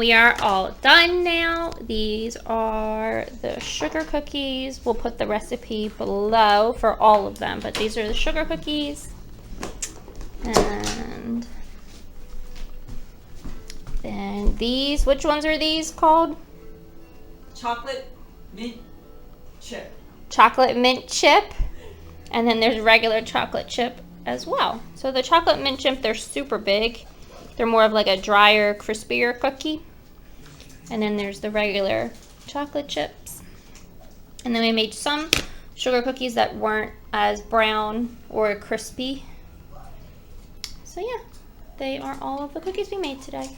we are all done now. These are the sugar cookies. We'll put the recipe below for all of them, but these are the sugar cookies. And then these, which ones are these called? Chocolate mint chip. Chocolate mint chip. And then there's regular chocolate chip as well. So the chocolate mint chip, they're super big. They're more of like a drier, crispier cookie. And then there's the regular chocolate chips. And then we made some sugar cookies that weren't as brown or crispy. So yeah, they are all of the cookies we made today.